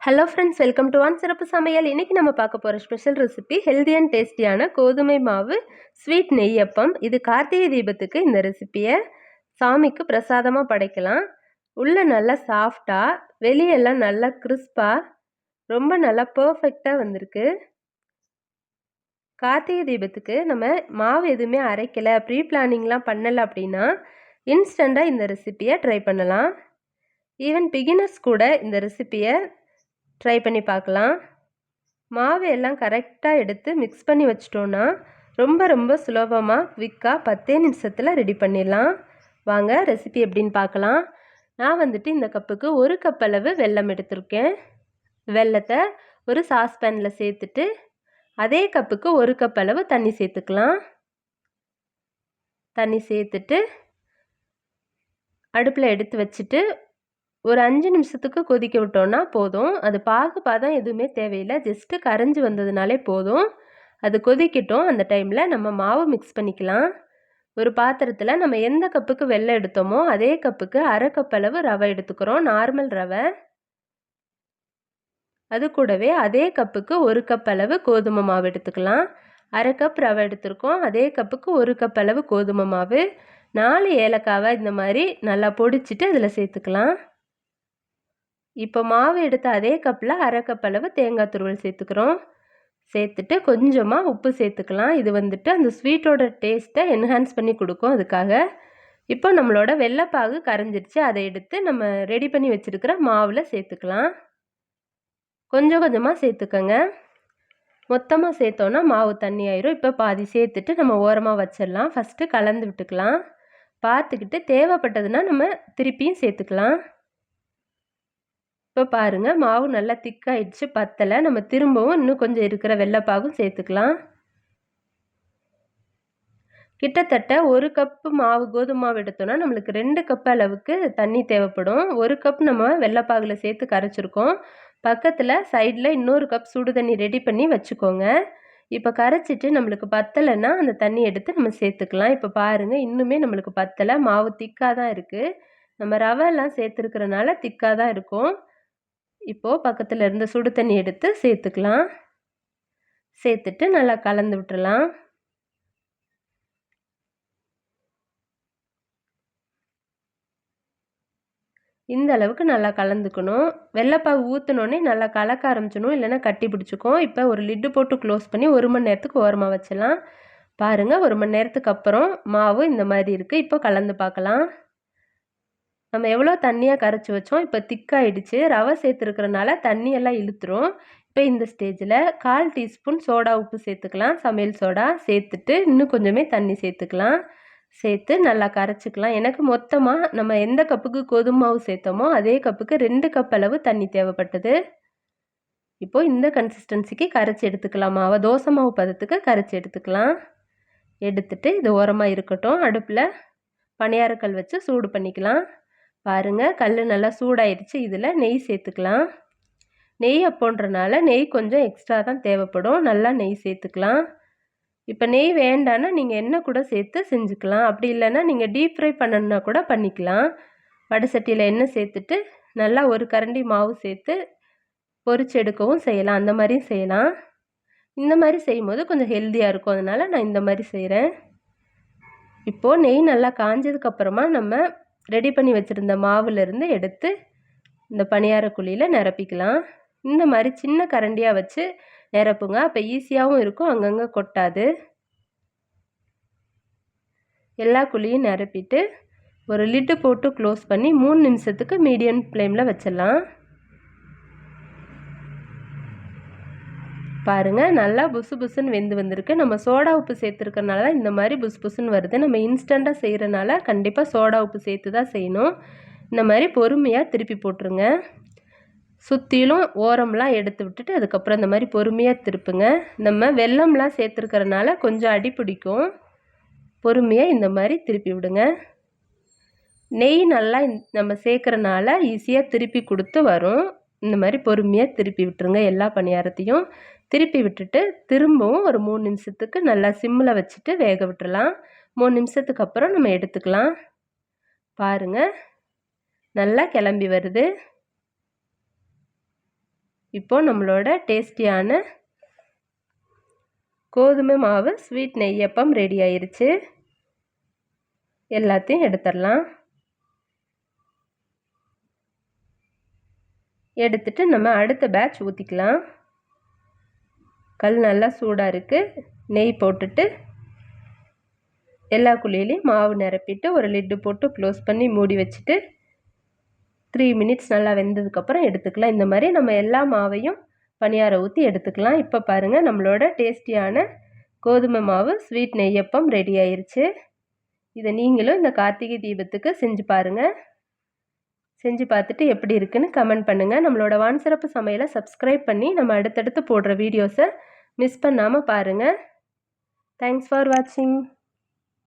Hello friends, welcome to one சிறப்பு சமையல். இன்றைக்கி நம்ம பார்க்க போகிற ஸ்பெஷல் ரெசிபி ஹெல்தி அண்ட் டேஸ்டியான கோதுமை மாவு ஸ்வீட் நெய்யப்பம். இது கார்த்திகை தீபத்துக்கு இந்த ரெசிப்பியை சாமிக்கு பிரசாதமாக படைக்கலாம். உள்ளே நல்லா சாஃப்டாக, வெளியெல்லாம் நல்லா கிறிஸ்பாக, ரொம்ப நல்லா பர்ஃபெக்டாக வந்திருக்கு. கார்த்திகை தீபத்துக்கு நம்ம மாவு எதுவுமே அரைக்கலை, ப்ரீ பிளானிங்லாம் பண்ணலை அப்படின்னா இன்ஸ்டண்ட்டாக இந்த ரெசிப்பியை ட்ரை பண்ணலாம். ஈவன் பிகினர்ஸ் கூட இந்த ரெசிப்பியை ட்ரை பண்ணி பார்க்கலாம். மாவு எல்லாம் கரெக்டாக எடுத்து மிக்ஸ் பண்ணி வச்சிட்டோன்னா ரொம்ப சுலபமாக குவிக்காக 10 நிமிஷத்தில் ரெடி பண்ணிடலாம். வாங்க ரெசிபி எப்படின்னு பார்க்கலாம். நான் வந்துட்டு இந்த கப்புக்கு 1 கப் அளவு வெல்லம் எடுத்திருக்கேன். வெல்லத்தை ஒரு சாஸ்பேனில் சேர்த்துட்டு அதே கப்புக்கு 1 கப் அளவு தண்ணி சேர்த்துக்கலாம். தண்ணி சேர்த்துட்டு அடுப்பில் எடுத்து வச்சுட்டு ஒரு 5 நிமிஷத்துக்கு கொதிக்க விட்டோன்னா போதும். அது பாதம் எதுவுமே தேவையில்லை, ஜஸ்ட்டு கரைஞ்சி வந்ததுனாலே போதும். அது கொதிக்கட்டும். அந்த டைமில் நம்ம மாவு மிக்ஸ் பண்ணிக்கலாம். ஒரு பாத்திரத்தில் நம்ம எந்த கப்புக்கு வெல்லம் எடுத்தோமோ அதே கப்புக்கு 1/2 கப் அளவு ரவை எடுத்துக்கிறோம், நார்மல் ரவை. அது கூடவே அதே கப்புக்கு 1 கப் அளவு கோதுமை மாவு எடுத்துக்கலாம். 1/2 கப் ரவை எடுத்துருக்கோம், அதே கப்புக்கு 1 கப் அளவு கோதுமை மாவு. 4 ஏலக்காவை இந்த மாதிரி நல்லா பொடிச்சிட்டு அதில் சேர்த்துக்கலாம். இப்போ மாவு எடுத்த அதே கப்பில் 1/2 கப் அளவு தேங்காய் துருவல் சேர்த்துக்கிறோம். சேர்த்துட்டு கொஞ்சமாக உப்பு சேர்த்துக்கலாம். இது வந்துட்டு அந்த ஸ்வீட்டோட டேஸ்ட்டை என்ஹான்ஸ் பண்ணி கொடுக்கும். அதுக்காக இப்போ நம்மளோட வெள்ளைப்பாகு கரைஞ்சிருச்சு. அதை எடுத்து நம்ம ரெடி பண்ணி வச்சுருக்கிற மாவில் சேர்த்துக்கலாம். கொஞ்சம் கொஞ்சமாக சேர்த்துக்கோங்க. மொத்தமாக சேர்த்தோன்னா மாவு தண்ணி ஆயிரும். இப்போ பாதி சேர்த்துட்டு நம்ம ஓரமாக வச்சிடலாம். ஃபஸ்ட்டு கலந்து விட்டுக்கலாம். பார்த்துக்கிட்டு தேவைப்பட்டதுன்னா நம்ம திருப்பியும் சேர்த்துக்கலாம். இப்போ பாருங்கள், மாவு நல்லா திக்காயிடுச்சு, பத்தலை. நம்ம திரும்பவும் இன்னும் கொஞ்சம் இருக்கிற வெள்ளைப்பாகும் சேர்த்துக்கலாம். கிட்டத்தட்ட 1 கப்பு மாவு கோதுமை மாவு எடுத்தோன்னா நம்மளுக்கு 2 கப் அளவுக்கு தண்ணி தேவைப்படும். 1 கப் நம்ம வெள்ளைப்பாகில் சேர்த்து கரைச்சிருக்கோம். பக்கத்தில் சைடில் இன்னொரு கப் சுடு தண்ணி ரெடி பண்ணி வச்சுக்கோங்க. இப்போ கரைச்சிட்டு நம்மளுக்கு பத்தலைன்னா அந்த தண்ணி எடுத்து நம்ம சேர்த்துக்கலாம். இப்போ பாருங்கள், இன்னுமே நம்மளுக்கு பத்தலை, மாவு திக்காக தான் இருக்குது. நம்ம ரவைலாம் சேர்த்துருக்கிறனால திக்காக தான் இருக்கும். இப்போது பக்கத்தில் இருந்த சுடு தண்ணி எடுத்து சேர்த்துக்கலாம். சேர்த்துட்டு நல்லா கலந்து விட்டுறலாம். இந்த அளவுக்கு நல்லா கலந்துக்கணும். வெள்ளைப்பாகு ஊற்றினோடனே நல்லா கலக்க ஆரம்பிச்சிடணும், இல்லைன்னா கட்டி பிடிச்சிக்கும். இப்போ ஒரு லிட்டு போட்டு க்ளோஸ் பண்ணி 1 மணி நேரத்துக்கு ஓரமாக வச்சிடலாம். பாருங்கள், 1 மணி நேரத்துக்கு அப்புறம் மாவு இந்த மாதிரி இருக்குது. இப்போ கலந்து பார்க்கலாம். நம்ம எவ்வளோ தண்ணியாக கரைச்சி வச்சோம், இப்போ திக்காயிடுச்சு. ரவை சேர்த்துருக்கிறனால தண்ணியெல்லாம் இழுத்துரும். இப்போ இந்த ஸ்டேஜில் 1/4 டீஸ்பூன் சோடா உப்பு சேர்த்துக்கலாம், சமையல் சோடா. சேர்த்துட்டு இன்னும் கொஞ்சமே தண்ணி சேர்த்துக்கலாம். சேர்த்து நல்லா கரைச்சிக்கலாம். எனக்கு மொத்தமாக நம்ம எந்த கப்புக்கு கோதுமை மாவு சேர்த்தோமோ அதே கப்புக்கு 2 கப் அளவு தண்ணி தேவைப்பட்டது. இப்போது இந்த கன்சிஸ்டன்சிக்கு கரைச்சி எடுத்துக்கலாம். மாவை தோசை மாவு பதத்துக்கு கரைச்சி எடுத்துக்கலாம். எடுத்துட்டு இது ஓரமாக இருக்கட்டும். அடுப்பில் பணியாரக்கல் வச்சு சூடு பண்ணிக்கலாம். பாருங்கள், கல் நல்லா சூடாயிடுச்சு. இதில் நெய் சேர்த்துக்கலாம். நெய் அப்போன்றனால நெய் கொஞ்சம் எக்ஸ்ட்ரா தான் தேவைப்படும். நல்லா நெய் சேர்த்துக்கலாம். இப்போ நெய் வேண்டான்னா நீங்கள் எண்ணெய் கூட சேர்த்து செஞ்சுக்கலாம். அப்படி இல்லைன்னா நீங்கள் டீப் ஃப்ரை பண்ணணுன்னா கூட பண்ணிக்கலாம். வடை சட்டியில் எண்ணெய் சேர்த்துட்டு நல்லா ஒரு கரண்டி மாவு சேர்த்து பொரிச்சு எடுக்கவும் செய்யலாம், அந்த மாதிரியும் செய்யலாம். இந்த மாதிரி செய்யும்போது கொஞ்சம் ஹெல்த்தியாக இருக்கும், அதனால் நான் இந்த மாதிரி செய்கிறேன். இப்போது நெய் நல்லா காஞ்சதுக்கப்புறமா நம்ம ரெடி பண்ணி வச்சுருந்த மாவுலேருந்து எடுத்து இந்த பணியார குழியில் நிரப்பிக்கலாம். இந்த மாதிரி சின்ன கரண்டியாக வச்சு நிரப்புங்க. அப்போ ஈஸியாகவும் இருக்கும், அங்கங்கே கொட்டாது. எல்லா குழியும் நிரப்பிட்டு ஒரு லிட்டு போட்டு க்ளோஸ் பண்ணி 3 நிமிஷத்துக்கு மீடியம் ஃப்ளேமில் வச்சிடலாம். பாருங்கள், நல்லா புசு புசுன்னு வெந்து வந்திருக்கு. நம்ம சோடா உப்பு சேர்த்துருக்கனால தான் இந்த மாதிரி புசு புசுன்னு வருது. நம்ம இன்ஸ்டண்ட்டாக செய்கிறனால கண்டிப்பாக சோடா உப்பு சேர்த்து தான் செய்யணும். இந்த மாதிரி பொறுமையாக திருப்பி போட்டுருங்க. சுற்றிலும் ஓரம்லாம் எடுத்து விட்டுட்டு அதுக்கப்புறம் இந்த மாதிரி பொறுமையாக திருப்புங்க. நம்ம வெல்லம்லாம் சேர்த்துருக்கறனால கொஞ்சம் அடி பிடிக்கும். பொறுமையாக இந்த மாதிரி திருப்பி விடுங்க. நெய் நல்லா நம்ம சேர்க்குறனால ஈஸியாக திருப்பி கொடுத்து வரும். இந்த மாதிரி பொறுமையாக திருப்பி விட்டுருங்க. எல்லா பணியாரத்தையும் திருப்பி விட்டுட்டு திரும்பவும் ஒரு 3 நிமிஷத்துக்கு நல்லா சிம்மில் வச்சுட்டு வேக விட்டுறலாம். 3 நிமிஷத்துக்கு அப்புறம் நம்ம எடுத்துக்கலாம். பாருங்கள், நல்லா கிளம்பி வருது. இப்போது நம்மளோட டேஸ்டியான கோதுமை மாவு ஸ்வீட் நெய்யப்பம் ரெடி ஆயிருச்சு. எல்லாத்தையும் எடுத்துடலாம். எடுத்துட்டு நம்ம அடுத்த பேட்ச் ஊற்றிக்கலாம். கல் நல்லா சூடாக இருக்குது. நெய் போட்டுட்டு எல்லா குழியிலையும் மாவு நிரப்பிட்டு ஒரு லிட்டு போட்டு க்ளோஸ் பண்ணி மூடி வச்சுட்டு 3 மினிட்ஸ் நல்லா வெந்ததுக்கப்புறம் எடுத்துக்கலாம். இந்த மாதிரி நம்ம எல்லா மாவையும் பணியாரம் ஊற்றி எடுத்துக்கலாம். இப்போ பாருங்கள், நம்மளோட டேஸ்டியான கோதுமை மாவு ஸ்வீட் நெய்யப்பம் ரெடி ஆயிருச்சு. இதை நீங்களும் இந்த கார்த்திகை தீபத்துக்கு செஞ்சு பாருங்கள். செஞ்சு பார்த்துட்டு எப்படி இருக்குன்னு கமெண்ட் பண்ணுங்கள். நம்மளோட வான் சிறப்பு சமையலை சப்ஸ்கிரைப் பண்ணி நம்ம அடுத்தடுத்து போடுற வீடியோஸை மிஸ் பண்ணாமல் பாருங்கள். தேங்க்ஸ் ஃபார் வாட்சிங்.